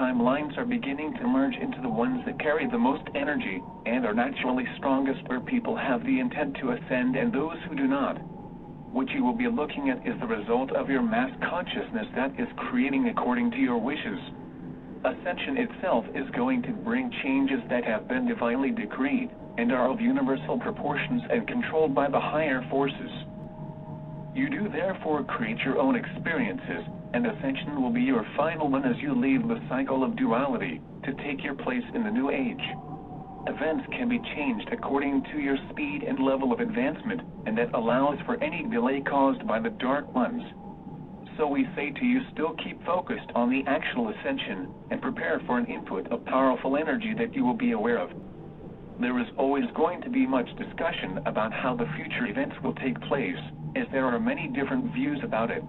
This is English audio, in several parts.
timelines are beginning to merge into the ones that carry the most energy, and are naturally strongest, where people have the intent to ascend and those who do not. What you will be looking at is the result of your mass consciousness that is creating according to your wishes. Ascension itself is going to bring changes that have been divinely decreed, and are of universal proportions and controlled by the higher forces. You do therefore create your own experiences, and ascension will be your final one as you leave the cycle of duality, to take your place in the new age. Events can be changed according to your speed and level of advancement, and that allows for any delay caused by the dark ones. So we say to you, still keep focused on the actual ascension, and prepare for an input of powerful energy that you will be aware of. There is always going to be much discussion about how the future events will take place, as there are many different views about it.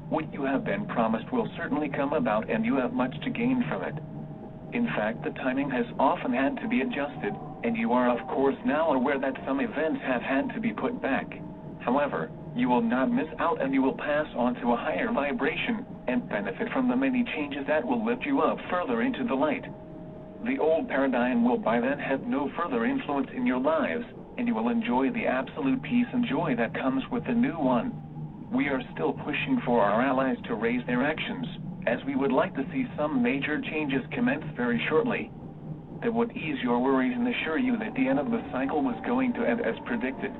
What you have been promised will certainly come about, and you have much to gain from it. In fact, the timing has often had to be adjusted, and you are of course now aware that some events have had to be put back. However, you will not miss out, and you will pass on to a higher vibration, and benefit from the many changes that will lift you up further into the light. The old paradigm will by then have no further influence in your lives, and you will enjoy the absolute peace and joy that comes with the new one. We are still pushing for our allies to raise their actions, as we would like to see some major changes commence very shortly. That would ease your worries and assure you that the end of the cycle was going to end as predicted.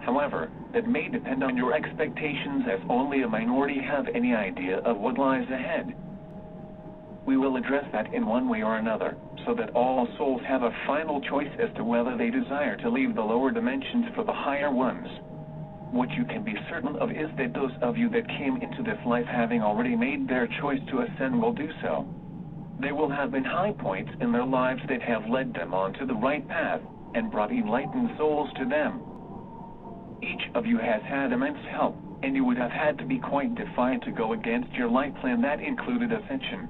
However, that may depend on your expectations, as only a minority have any idea of what lies ahead. We will address that in one way or another, so that all souls have a final choice as to whether they desire to leave the lower dimensions for the higher ones. What you can be certain of is that those of you that came into this life having already made their choice to ascend will do so. There will have been high points in their lives that have led them onto the right path, and brought enlightened souls to them. Each of you has had immense help, and you would have had to be quite defiant to go against your life plan that included ascension.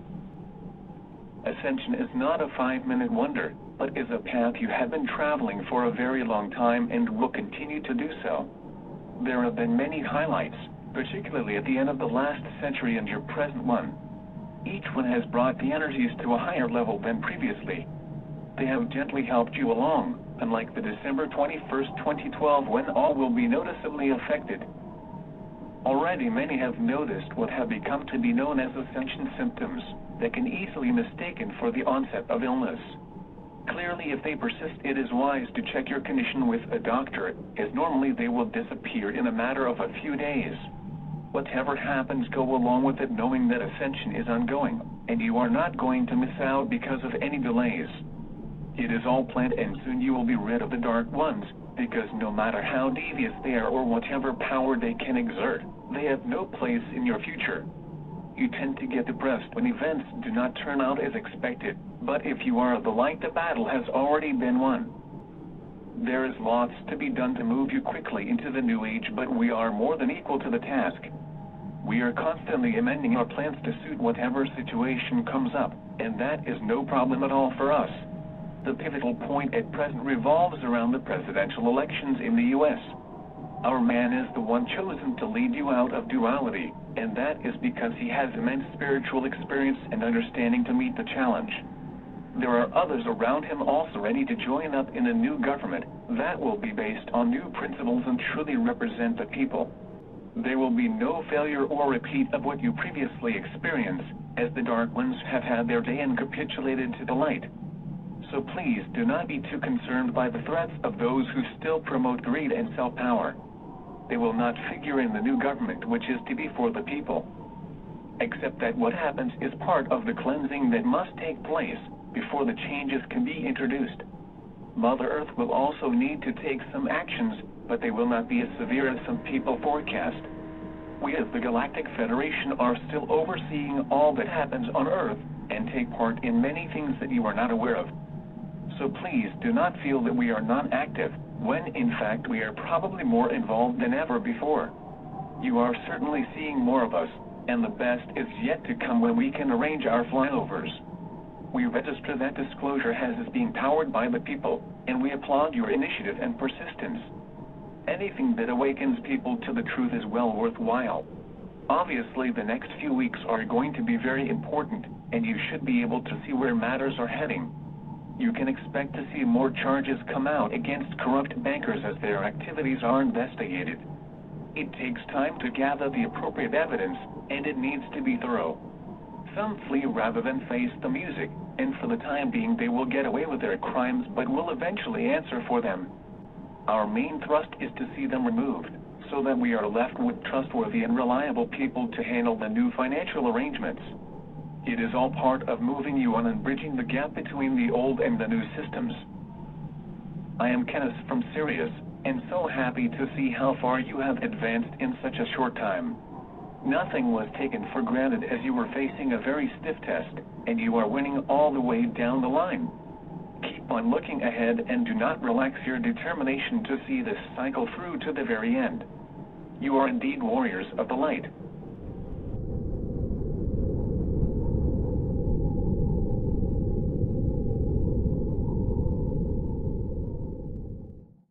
Ascension is not a 5-minute wonder, but is a path you have been traveling for a very long time and will continue to do so. There have been many highlights, particularly at the end of the last century and your present one. Each one has brought the energies to a higher level than previously. They have gently helped you along, unlike the December 21st, 2012, when all will be noticeably affected. Already many have noticed what have become to be known as ascension symptoms, that can easily be mistaken for the onset of illness. Clearly, if they persist, it is wise to check your condition with a doctor, as normally they will disappear in a matter of a few days. Whatever happens, go along with it, knowing that ascension is ongoing, and you are not going to miss out because of any delays. It is all planned, and soon you will be rid of the dark ones, because no matter how devious they are or whatever power they can exert, they have no place in your future. You tend to get depressed when events do not turn out as expected, but if you are of the light, the battle has already been won. There is lots to be done to move you quickly into the new age, but we are more than equal to the task. We are constantly amending our plans to suit whatever situation comes up, and that is no problem at all for us. The pivotal point at present revolves around the presidential elections in the U.S. Our man is the one chosen to lead you out of duality, and that is because he has immense spiritual experience and understanding to meet the challenge. There are others around him also ready to join up in a new government that will be based on new principles and truly represent the people. There will be no failure or repeat of what you previously experienced, as the dark ones have had their day and capitulated to the light. So please do not be too concerned by the threats of those who still promote greed and self-power. They will not figure in the new government, which is to be for the people. Except that what happens is part of the cleansing that must take place before the changes can be introduced. Mother Earth will also need to take some actions, but they will not be as severe as some people forecast. We as the Galactic Federation are still overseeing all that happens on Earth, and take part in many things that you are not aware of. So please do not feel that we are not active, when in fact we are probably more involved than ever before. You are certainly seeing more of us, and the best is yet to come when we can arrange our flyovers. We register that disclosure as being powered by the people, and we applaud your initiative and persistence. Anything that awakens people to the truth is well worthwhile. Obviously, the next few weeks are going to be very important, and you should be able to see where matters are heading. You can expect to see more charges come out against corrupt bankers as their activities are investigated. It takes time to gather the appropriate evidence, and it needs to be thorough. Some flee rather than face the music, and for the time being they will get away with their crimes but will eventually answer for them. Our main thrust is to see them removed, so that we are left with trustworthy and reliable people to handle the new financial arrangements. It is all part of moving you on and bridging the gap between the old and the new systems. I am Kenneth from Sirius, and so happy to see how far you have advanced in such a short time. Nothing was taken for granted as you were facing a very stiff test, and you are winning all the way down the line. Keep on looking ahead and do not relax your determination to see this cycle through to the very end. You are indeed warriors of the light.